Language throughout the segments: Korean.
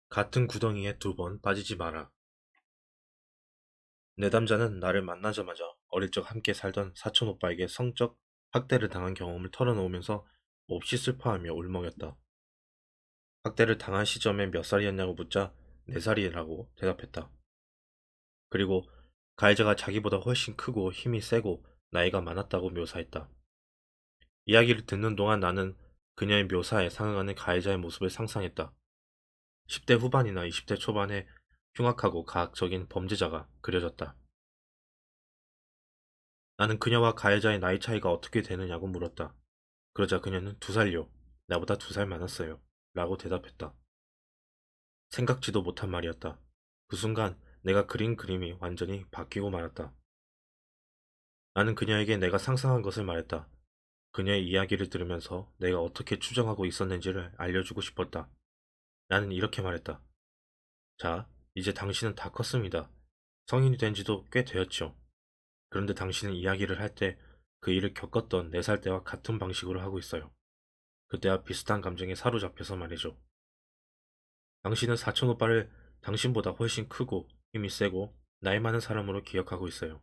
같은 구덩이에 두 번 빠지지 마라. 내담자는 나를 만나자마자 어릴 적 함께 살던 사촌 오빠에게 성적 학대를 당한 경험을 털어놓으면서 몹시 슬퍼하며 울먹였다. 학대를 당한 시점에 몇 살이었냐고 묻자 4살이라고 대답했다. 그리고 가해자가 자기보다 훨씬 크고 힘이 세고 나이가 많았다고 묘사했다. 이야기를 듣는 동안 나는 그녀의 묘사에 상응하는 가해자의 모습을 상상했다. 10대 후반이나 20대 초반의 흉악하고 가학적인 범죄자가 그려졌다. 나는 그녀와 가해자의 나이 차이가 어떻게 되느냐고 물었다. 그러자 그녀는 2살요. 나보다 2살 많았어요. 라고 대답했다. 생각지도 못한 말이었다. 그 순간 내가 그린 그림이 완전히 바뀌고 말았다. 나는 그녀에게 내가 상상한 것을 말했다. 그녀의 이야기를 들으면서 내가 어떻게 추정하고 있었는지를 알려주고 싶었다. 나는 이렇게 말했다. 자, 이제 당신은 다 컸습니다. 성인이 된 지도 꽤 되었죠. 그런데 당신은 이야기를 할 때 그 일을 겪었던 4살 때와 같은 방식으로 하고 있어요. 그때와 비슷한 감정에 사로잡혀서 말이죠. 당신은 사촌 오빠를 당신보다 훨씬 크고 힘이 세고 나이 많은 사람으로 기억하고 있어요.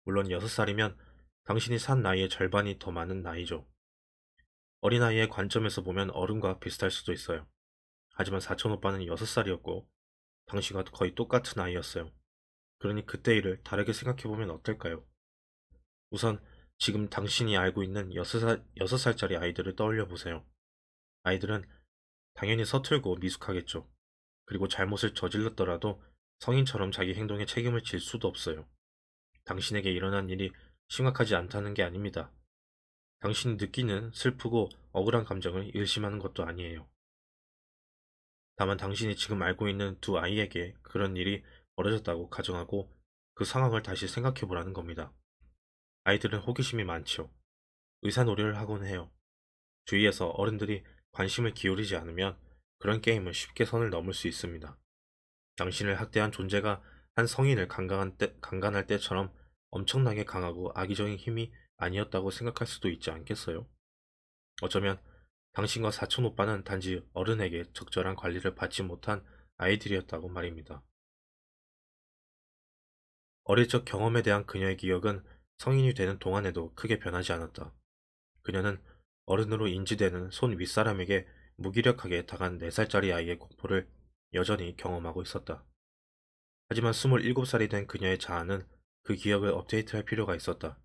물론 6살이면 당신이 산 나이의 절반이 더 많은 나이죠. 어린아이의 관점에서 보면 어른과 비슷할 수도 있어요. 하지만 사촌 오빠는 6살이었고 당신과 거의 똑같은 나이였어요. 그러니 그때 일을 다르게 생각해보면 어떨까요? 우선 지금 당신이 알고 있는 6살짜리 아이들을 떠올려 보세요. 아이들은 당연히 서툴고 미숙하겠죠. 그리고 잘못을 저질렀더라도 성인처럼 자기 행동에 책임을 질 수도 없어요. 당신에게 일어난 일이 심각하지 않다는 게 아닙니다. 당신이 느끼는 슬프고 억울한 감정을 일심하는 것도 아니에요. 다만 당신이 지금 알고 있는 두 아이에게 그런 일이 벌어졌다고 가정하고 그 상황을 다시 생각해 보라는 겁니다. 아이들은 호기심이 많죠. 의사놀이를 하곤 해요. 주위에서 어른들이 관심을 기울이지 않으면 그런 게임은 쉽게 선을 넘을 수 있습니다. 당신을 학대한 존재가 한 성인을 강간할 때처럼 엄청나게 강하고 악의적인 힘이 아니었다고 생각할 수도 있지 않겠어요? 어쩌면 당신과 사촌 오빠는 단지 어른에게 적절한 관리를 받지 못한 아이들이었다고 말입니다. 어릴 적 경험에 대한 그녀의 기억은 성인이 되는 동안에도 크게 변하지 않았다. 그녀는 어른으로 인지되는 손 윗사람에게 무기력하게 당한 4살짜리 아이의 공포를 여전히 경험하고 있었다. 하지만 27살이 된 그녀의 자아는 그 기억을 업데이트할 필요가 있었다.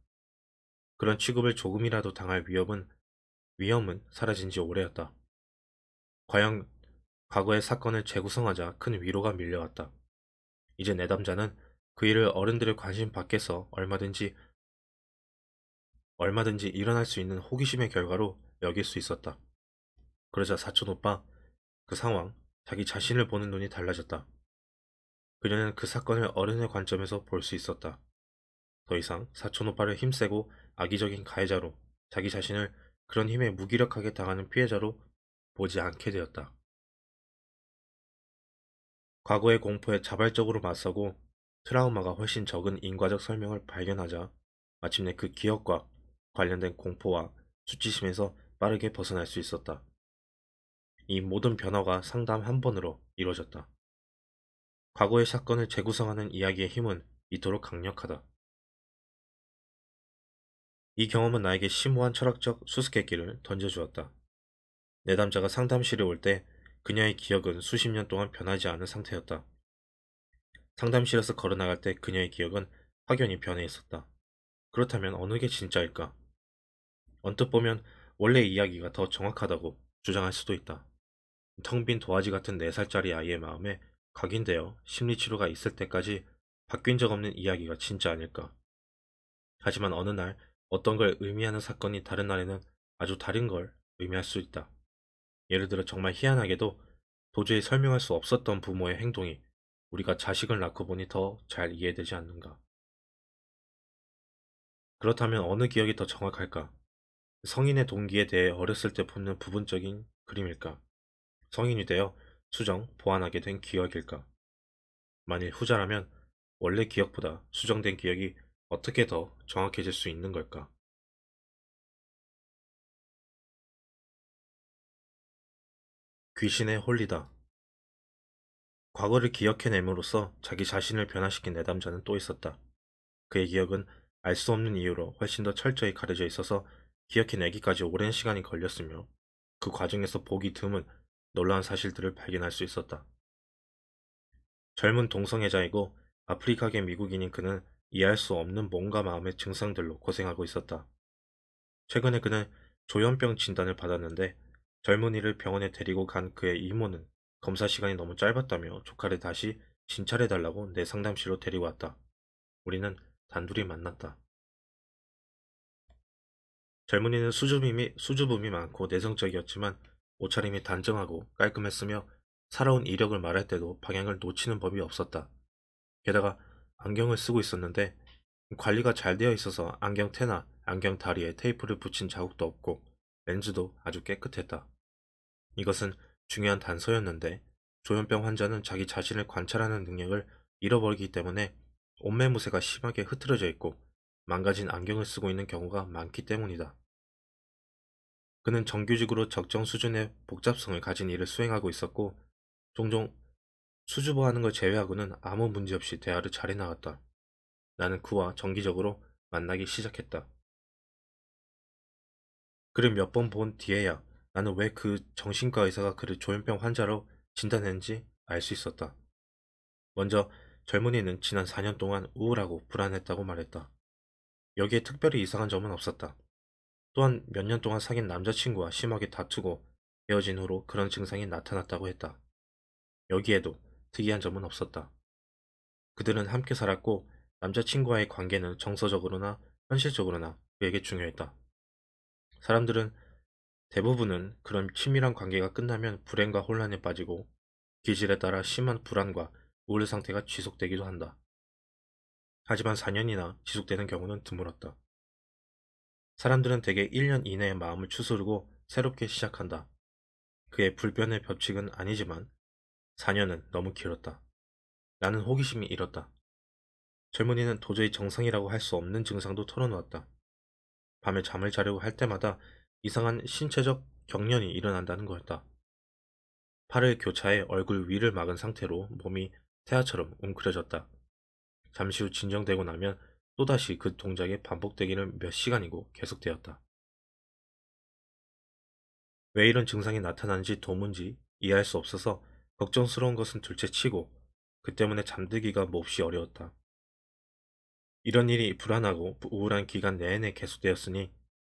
그런 취급을 조금이라도 당할 위험은 사라진 지 오래였다. 과연 과거의 사건을 재구성하자 큰 위로가 밀려왔다. 이제 내담자는 그 일을 어른들의 관심 밖에서 얼마든지 일어날 수 있는 호기심의 결과로 여길 수 있었다. 그러자 사촌 오빠, 그 상황, 자기 자신을 보는 눈이 달라졌다. 그녀는 그 사건을 어른의 관점에서 볼 수 있었다. 더 이상 사촌 오빠를 힘세고 악의적인 가해자로 자기 자신을 그런 힘에 무기력하게 당하는 피해자로 보지 않게 되었다. 과거의 공포에 자발적으로 맞서고 트라우마가 훨씬 적은 인과적 설명을 발견하자 마침내 그 기억과 관련된 공포와 수치심에서 빠르게 벗어날 수 있었다. 이 모든 변화가 상담 한 번으로 이루어졌다. 과거의 사건을 재구성하는 이야기의 힘은 이토록 강력하다. 이 경험은 나에게 심오한 철학적 수수께끼를 던져주었다. 내담자가 상담실에 올 때 그녀의 기억은 수십 년 동안 변하지 않은 상태였다. 상담실에서 걸어나갈 때 그녀의 기억은 확연히 변해 있었다. 그렇다면 어느 게 진짜일까? 언뜻 보면 원래 이야기가 더 정확하다고 주장할 수도 있다. 텅 빈 도화지 같은 4살짜리 아이의 마음에 각인되어 심리치료가 있을 때까지 바뀐 적 없는 이야기가 진짜 아닐까? 하지만 어느 날 어떤 걸 의미하는 사건이 다른 날에는 아주 다른 걸 의미할 수 있다. 예를 들어 정말 희한하게도 도저히 설명할 수 없었던 부모의 행동이 우리가 자식을 낳고 보니 더 잘 이해되지 않는가? 그렇다면 어느 기억이 더 정확할까? 성인의 동기에 대해 어렸을 때 품는 부분적인 그림일까? 성인이 되어 수정, 보완하게 된 기억일까? 만일 후자라면 원래 기억보다 수정된 기억이 어떻게 더 정확해질 수 있는 걸까? 귀신에 홀리다. 과거를 기억해냄으로써 자기 자신을 변화시킨 내담자는 또 있었다. 그의 기억은 알 수 없는 이유로 훨씬 더 철저히 가려져 있어서 기억해내기까지 오랜 시간이 걸렸으며 그 과정에서 보기 드문 놀라운 사실들을 발견할 수 있었다. 젊은 동성애자이고 아프리카계 미국인인 그는 이해할 수 없는 몸과 마음의 증상들로 고생하고 있었다. 최근에 그는 조현병 진단을 받았는데 젊은이를 병원에 데리고 간 그의 이모는 검사 시간이 너무 짧았다며 조카를 다시 진찰해달라고 내 상담실로 데리고 왔다. 우리는 단둘이 만났다. 젊은이는 수줍음이 많고 내성적이었지만 옷차림이 단정하고 깔끔했으며 살아온 이력을 말할 때도 방향을 놓치는 법이 없었다. 게다가 안경을 쓰고 있었는데 관리가 잘 되어 있어서 안경테나 안경 다리에 테이프를 붙인 자국도 없고 렌즈도 아주 깨끗했다. 이것은 중요한 단서였는데 조현병 환자는 자기 자신을 관찰하는 능력을 잃어버리기 때문에 옷매무새가 심하게 흐트러져 있고 망가진 안경을 쓰고 있는 경우가 많기 때문이다. 그는 정규직으로 적정 수준의 복잡성을 가진 일을 수행하고 있었고 종종 수줍어하는 걸 제외하고는 아무 문제 없이 대화를 잘 해나갔다. 나는 그와 정기적으로 만나기 시작했다. 그를 몇 번 본 뒤에야 나는 왜 그 정신과 의사가 그를 조현병 환자로 진단했는지 알 수 있었다. 먼저 젊은이는 지난 4년 동안 우울하고 불안했다고 말했다. 여기에 특별히 이상한 점은 없었다. 또한 몇 년 동안 사귄 남자친구와 심하게 다투고 헤어진 후로 그런 증상이 나타났다고 했다. 여기에도 특이한 점은 없었다. 그들은 함께 살았고 남자친구와의 관계는 정서적으로나 현실적으로나 그에게 중요했다. 사람들은 대부분은 그런 친밀한 관계가 끝나면 불행과 혼란에 빠지고 기질에 따라 심한 불안과 우울 상태가 지속되기도 한다. 하지만 4년이나 지속되는 경우는 드물었다. 사람들은 대개 1년 이내에 마음을 추스르고 새롭게 시작한다. 그의 불변의 법칙은 아니지만 4년은 너무 길었다. 나는 호기심이 일었다. 젊은이는 도저히 정상이라고 할 수 없는 증상도 털어놓았다. 밤에 잠을 자려고 할 때마다 이상한 신체적 경련이 일어난다는 거였다. 팔을 교차해 얼굴 위를 막은 상태로 몸이 태아처럼 웅크려졌다. 잠시 후 진정되고 나면 또다시 그 동작이 반복되기는 몇 시간이고 계속되었다. 왜 이런 증상이 나타나는지 도무지 이해할 수 없어서 걱정스러운 것은 둘째치고 그 때문에 잠들기가 몹시 어려웠다. 이런 일이 불안하고 우울한 기간 내내 계속되었으니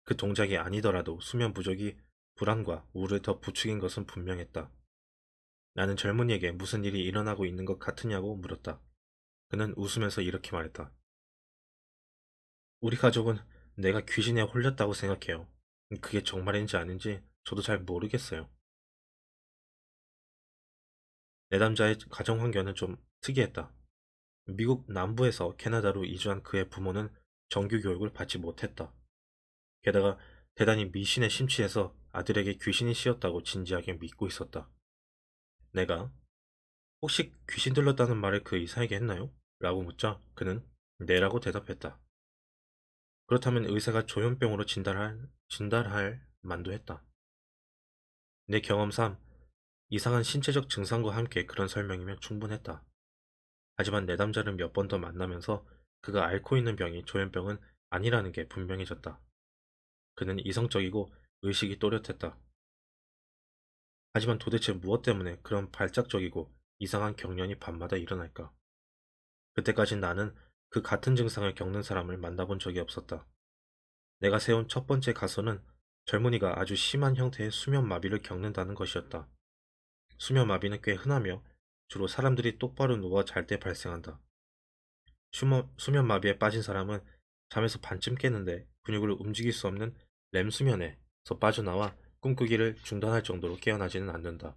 그 동작이 아니더라도 수면 부족이 불안과 우울을 더 부추긴 것은 분명했다. 나는 젊은이에게 무슨 일이 일어나고 있는 것 같으냐고 물었다. 그는 웃으면서 이렇게 말했다. 우리 가족은 내가 귀신에 홀렸다고 생각해요. 그게 정말인지 아닌지 저도 잘 모르겠어요. 내담자의 가정 환경은 좀 특이했다. 미국 남부에서 캐나다로 이주한 그의 부모는 정규 교육을 받지 못했다. 게다가 대단히 미신에 심취해서 아들에게 귀신이 씌었다고 진지하게 믿고 있었다. 내가 혹시 귀신 들렸다는 말을 그 이사에게 했나요? 라고 묻자 그는 네라고 대답했다. 그렇다면 의사가 조현병으로 진단할 만도 했다. 내 경험상 이상한 신체적 증상과 함께 그런 설명이면 충분했다. 하지만 내담자를 몇 번 더 만나면서 그가 앓고 있는 병이 조현병은 아니라는 게 분명해졌다. 그는 이성적이고 의식이 또렷했다. 하지만 도대체 무엇 때문에 그런 발작적이고 이상한 경련이 밤마다 일어날까? 그때까진 나는 그 같은 증상을 겪는 사람을 만나본 적이 없었다. 내가 세운 첫 번째 가설은 젊은이가 아주 심한 형태의 수면 마비를 겪는다는 것이었다. 수면 마비는 꽤 흔하며 주로 사람들이 똑바로 누워 잘 때 발생한다. 수면 마비에 빠진 사람은 잠에서 반쯤 깨는데 근육을 움직일 수 없는 렘 수면에서 빠져나와 꿈꾸기를 중단할 정도로 깨어나지는 않는다.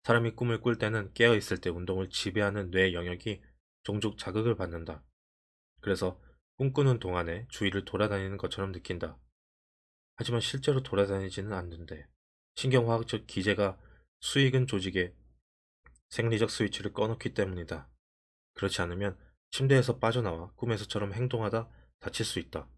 사람이 꿈을 꿀 때는 깨어 있을 때 운동을 지배하는 뇌 영역이 종족 자극을 받는다. 그래서 꿈꾸는 동안에 주위를 돌아다니는 것처럼 느낀다. 하지만 실제로 돌아다니지는 않는데 신경화학적 기제가 수익은 조직에 생리적 스위치를 꺼놓기 때문이다. 그렇지 않으면 침대에서 빠져나와 꿈에서처럼 행동하다 다칠 수 있다.